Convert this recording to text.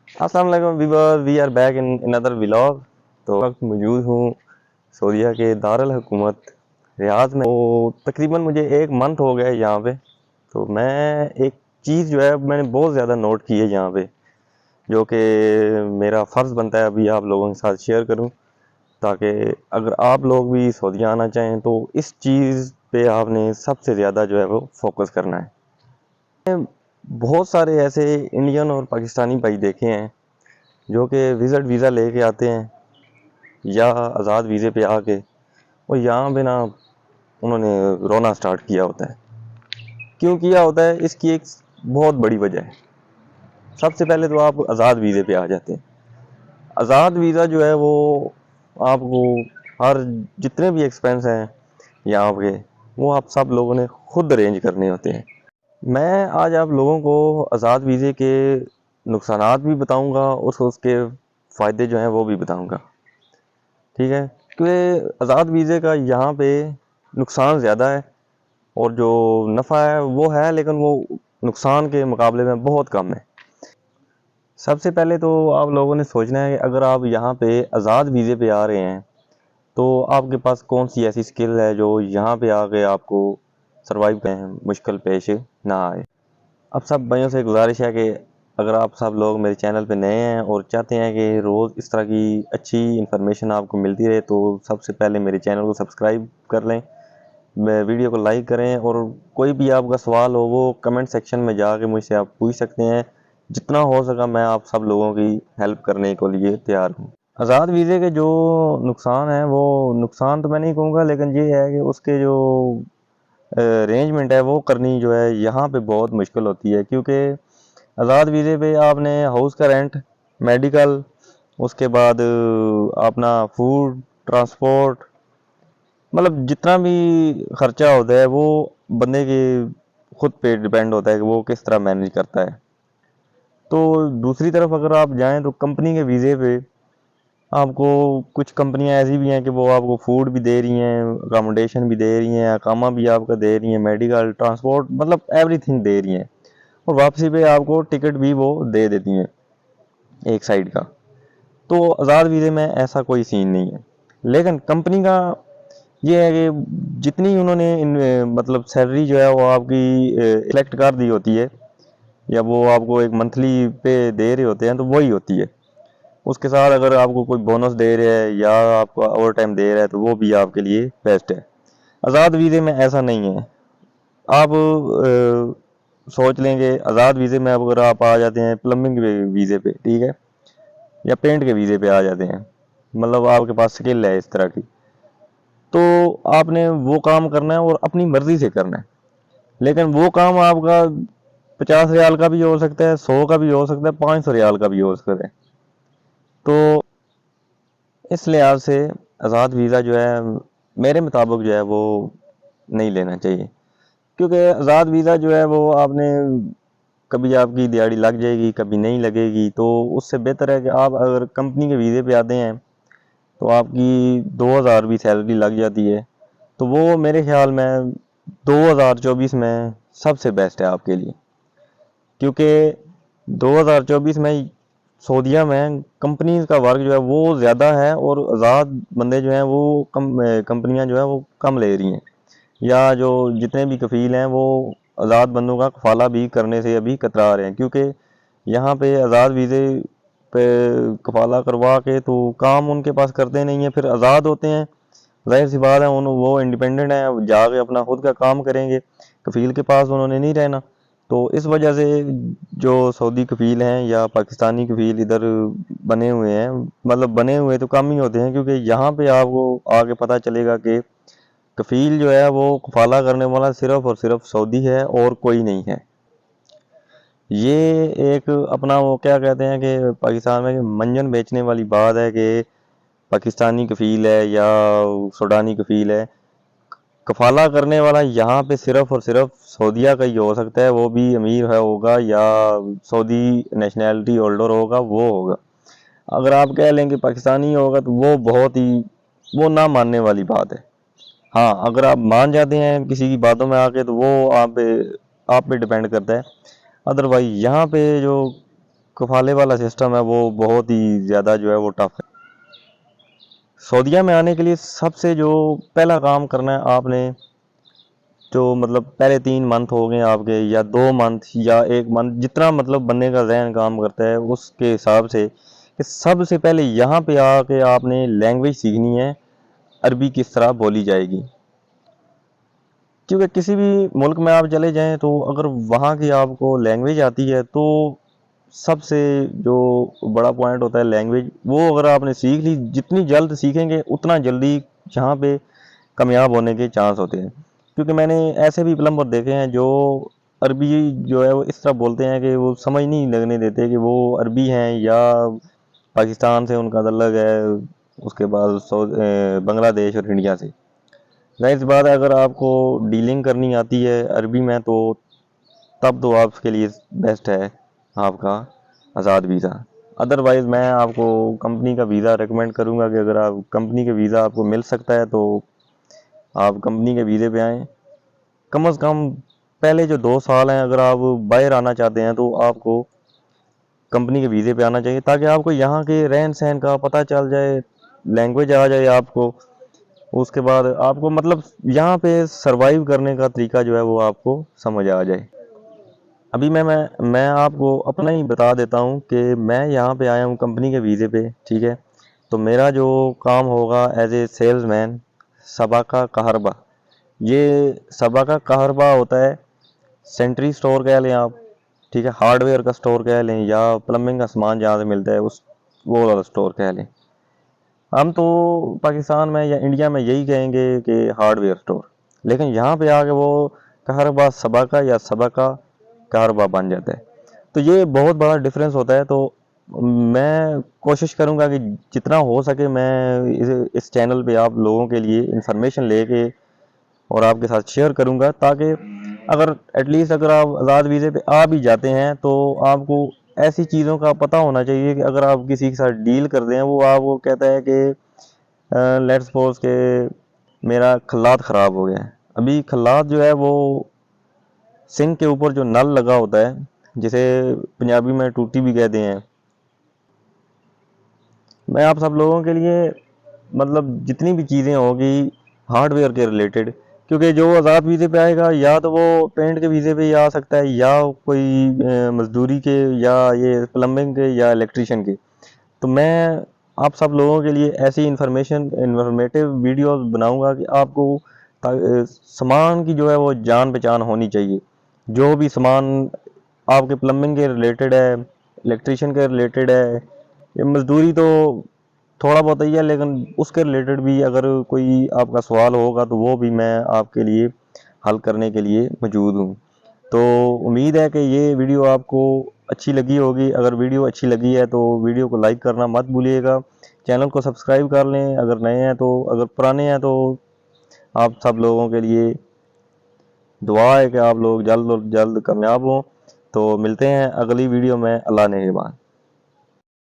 अस्सलाम वालेकुम viewers, we are back in another vlog. तो वक्त मौजूद हूँ सऊदीया के दारुल हुकूमत रियाद में। तो तकरीबन मुझे एक मंथ हो गया है यहाँ पे। तो मैं एक चीज़ जो है मैंने बहुत ज़्यादा नोट की है यहाँ पे, जो कि मेरा फ़र्ज़ बनता है अभी आप लोगों के साथ शेयर करूँ, ताकि अगर आप लोग भी सऊदीया आना चाहें तो इस चीज़ पे आपने सबसे ज़्यादा जो है वो फोकस करना है। बहुत सारे ऐसे इंडियन और पाकिस्तानी भाई देखे हैं जो कि विज़िट वीज़ा लेके आते हैं या आज़ाद वीज़े पे आके और यहाँ पे ना उन्होंने रोना स्टार्ट किया होता है। क्यों किया होता है, इसकी एक बहुत बड़ी वजह है। सबसे पहले तो आप आज़ाद वीज़े पे आ जाते हैं। आज़ाद वीज़ा जो है वो आपको हर जितने भी एक्सपेंस हैं यहाँ पे वो आप सब लोगों ने खुद अरेंज करने होते हैं। मैं आज आप लोगों को आज़ाद वीज़े के नुकसानात भी बताऊंगा और उसके फ़ायदे जो हैं वो भी बताऊंगा। ठीक है, क्योंकि आज़ाद वीज़े का यहाँ पे नुकसान ज़्यादा है और जो नफ़ा है वो है, लेकिन वो नुकसान के मुकाबले में बहुत कम है। सबसे पहले तो आप लोगों ने सोचना है कि अगर आप यहाँ पे आज़ाद वीज़े पे आ रहे हैं तो आपके पास कौन सी ऐसी स्किल है जो यहाँ पे आके आपको सरवाइव करें, मुश्किल पेश ना आए। अब सब भाइयों से गुजारिश है कि अगर आप सब लोग मेरे चैनल पे नए हैं और चाहते हैं कि रोज़ इस तरह की अच्छी इन्फॉर्मेशन आपको मिलती रहे, तो सबसे पहले मेरे चैनल को सब्सक्राइब कर लें, वीडियो को लाइक करें और कोई भी आपका सवाल हो वो कमेंट सेक्शन में जाके मुझसे आप पूछ सकते हैं। जितना हो सका मैं आप सब लोगों की हेल्प करने के लिए तैयार हूँ। आज़ाद वीज़े के जो नुकसान हैं, वो नुकसान तो मैं नहीं कहूँगा, लेकिन ये है कि उसके जो अरेंजमेंट है वो करनी जो है यहाँ पे बहुत मुश्किल होती है। क्योंकि आज़ाद वीज़े पे आपने हाउस का रेंट, मेडिकल, उसके बाद अपना फूड, ट्रांसपोर्ट, मतलब जितना भी खर्चा होता है वो बंदे के खुद पे डिपेंड होता है कि वो किस तरह मैनेज करता है। तो दूसरी तरफ अगर आप जाएं तो कंपनी के वीज़े पे आपको कुछ कंपनियां ऐसी भी हैं कि वो आपको फूड भी दे रही हैं, अकोमोडेशन भी दे रही हैं, अकामा भी आपका दे रही हैं, मेडिकल, ट्रांसपोर्ट, मतलब एवरीथिंग दे रही हैं। और वापसी पे आपको टिकट भी वो दे देती हैं एक साइड का। तो आज़ाद वीज़े में ऐसा कोई सीन नहीं है। लेकिन कंपनी का ये है कि जितनी उन्होंने मतलब सैलरी जो है वो आपकी सिलेक्ट कर दी होती है या वो आपको एक मंथली पे दे रहे होते हैं तो वही होती है। उसके साथ अगर आपको कोई बोनस दे रहा है या आपको ओवर टाइम दे रहा है तो वो भी आपके लिए बेस्ट है। आज़ाद वीज़े में ऐसा नहीं है। आप सोच लेंगे आज़ाद वीज़े में अगर आप आ जाते हैं प्लम्बिंग के वीज़े पे, ठीक है, या पेंट के वीज़े पे आ जाते हैं, मतलब आपके पास स्किल है इस तरह की, तो आपने वो काम करना है और अपनी मर्जी से करना है। लेकिन वो काम आपका 50 रियाल का भी हो सकता है, 100 का भी हो सकता है, 500 रियाल का भी हो सकता है। तो इस लिहाज से आज़ाद वीज़ा जो है मेरे मुताबिक जो है वो नहीं लेना चाहिए। क्योंकि आज़ाद वीज़ा जो है वो आपने कभी आपकी दिहाड़ी लग जाएगी, कभी नहीं लगेगी। तो उससे बेहतर है कि आप अगर कंपनी के वीज़े पे आते हैं तो आपकी 2000 भी सैलरी लग जाती है। तो वो मेरे ख्याल में 2024 में सबसे बेस्ट है आपके लिए। क्योंकि 2024 में सऊदीया में कंपनीज का वर्क जो है वो ज़्यादा है और आज़ाद बंदे जो हैं वो कंपनियां जो है वो कम ले रही हैं, या जो जितने भी कफ़ील हैं वो आज़ाद बंदों का कफाला भी करने से अभी कतरा रहे हैं। क्योंकि यहाँ पे आज़ाद वीज़े पे कफाला करवा के तो काम उनके पास करते नहीं है, फिर आज़ाद होते हैं, जाहिर सी बात है उन वो इंडिपेंडेंट है, जाके अपना खुद का काम करेंगे, कफ़ील के पास उन्होंने नहीं रहना। तो इस वजह से जो सऊदी कफ़ील हैं या पाकिस्तानी कफ़ील इधर बने हुए हैं, मतलब बने हुए तो कम ही होते हैं, क्योंकि यहाँ पे आपको आगे पता चलेगा कि कफ़ील जो है वो कफाला करने वाला सिर्फ और सिर्फ सऊदी है और कोई नहीं है। ये एक अपना वो क्या कहते हैं कि पाकिस्तान में मंजन बेचने वाली बात है कि पाकिस्तानी कफ़ील है या सूडानी कफ़ील है। कफाला करने वाला यहाँ पे सिर्फ और सिर्फ सऊदीया का ही हो सकता है, वो भी अमीर है होगा या सऊदी नेशनैलिटी होल्डर होगा वो होगा। अगर आप कह लें कि पाकिस्तानी होगा तो वो बहुत ही वो ना मानने वाली बात है। हाँ, अगर आप मान जाते हैं किसी की बातों में आके तो वो आप पे डिपेंड करता है। अदरवाइज यहाँ पे जो कफाले वाला सिस्टम है वो बहुत ही ज़्यादा जो है वो टफ है। सऊदीया में आने के लिए सबसे जो पहला काम करना है आपने, जो मतलब पहले 3 मंथ हो गए आपके या 2 मंथ या 1 मंथ, जितना मतलब बनने का जहन काम करता है उसके हिसाब से कि सबसे पहले यहाँ पे आके आपने लैंग्वेज सीखनी है, अरबी किस तरह बोली जाएगी। क्योंकि किसी भी मुल्क में आप चले जाएं तो अगर वहाँ की आपको लैंग्वेज आती है तो सबसे जो बड़ा पॉइंट होता है लैंग्वेज, वो अगर आपने सीख ली, जितनी जल्द सीखेंगे उतना जल्दी यहाँ पे कामयाब होने के चांस होते हैं। क्योंकि मैंने ऐसे भी प्लम्बर देखे हैं जो अरबी जो है वो इस तरह बोलते हैं कि वो समझ नहीं लगने देते कि वो अरबी हैं या पाकिस्तान से उनका तल्लक है, उसके बाद बांग्लादेश और इंडिया से। जाहिर सी बात है अगर आपको डीलिंग करनी आती है अरबी में तो तब तो आपके लिए बेस्ट है आपका आज़ाद वीज़ा। अदरवाइज़ मैं आपको कंपनी का वीज़ा रेकमेंड करूंगा कि अगर आप कंपनी के वीज़ा आपको मिल सकता है तो आप कंपनी के वीज़े पे आएँ। कम से कम पहले जो 2 साल हैं अगर आप बाहर आना चाहते हैं तो आपको कंपनी के वीज़े पे आना चाहिए, ताकि आपको यहाँ के रहन सहन का पता चल जाए, लैंग्वेज आ जाए आपको। उसके बाद आपको मतलब यहाँ पे सरवाइव करने का तरीका जो है वो आपको समझ आ जाए। अभी मैं आपको अपना ही बता देता हूँ कि मैं यहाँ पे आया हूँ कंपनी के वीज़े पे, ठीक है। तो मेरा जो काम होगा एज ए सेल्समैन सबका कहरबा, ये सबका कहरबा होता है सेंट्री स्टोर कह लें आप, ठीक है, हार्डवेयर का स्टोर कह लें या प्लम्बिंग का सामान जहाँ से मिलता है उस वो वाला स्टोर कह लें। हम तो पाकिस्तान में या इंडिया में यही कहेंगे कि हार्डवेयर स्टोर, लेकिन यहाँ पे आके वो कहरबा सबका या सबका कहरबा बन जाता है। तो ये बहुत बड़ा डिफरेंस होता है। तो मैं कोशिश करूँगा कि जितना हो सके मैं इस चैनल पे आप लोगों के लिए इंफॉर्मेशन लेके और आपके साथ शेयर करूँगा, ताकि अगर एटलीस्ट अगर आप आज़ाद वीज़े पे आ भी जाते हैं तो आपको ऐसी चीज़ों का पता होना चाहिए कि अगर आप किसी के साथ डील करते हैं वो आपको कहता है कि लेट्स सपोज के मेरा खल्लात ख़राब हो गया है। अभी खल्लात जो है वो सिंक के ऊपर जो नल लगा होता है, जिसे पंजाबी में टूटी भी कहते हैं। मैं आप सब लोगों के लिए मतलब जितनी भी चीज़ें होगी हार्डवेयर के रिलेटेड, क्योंकि जो आज़ाद वीज़े पे आएगा या तो वो पेंट के वीज़े पे ही आ सकता है या कोई मजदूरी के या ये प्लम्बिंग के या इलेक्ट्रिशियन के। तो मैं आप सब लोगों के लिए ऐसी इन्फॉर्मेटिव वीडियोस बनाऊंगा कि आपको सामान की जो है वो जान पहचान होनी चाहिए। जो भी सामान आपके प्लम्बिंग के रिलेटेड है, इलेक्ट्रिशियन के रिलेटेड है, ये मजदूरी तो थोड़ा बहुत ही है, लेकिन उसके रिलेटेड भी अगर कोई आपका सवाल होगा तो वो भी मैं आपके लिए हल करने के लिए मौजूद हूँ। तो उम्मीद है कि ये वीडियो आपको अच्छी लगी होगी। अगर वीडियो अच्छी लगी है तो वीडियो को लाइक करना मत भूलिएगा। चैनल को सब्सक्राइब कर लें अगर नए हैं तो, अगर पुराने हैं तो आप सब लोगों के लिए दुआ है कि आप लोग जल्द कामयाब हों। तो मिलते हैं अगली वीडियो में। अल्लाह ने निगहबान।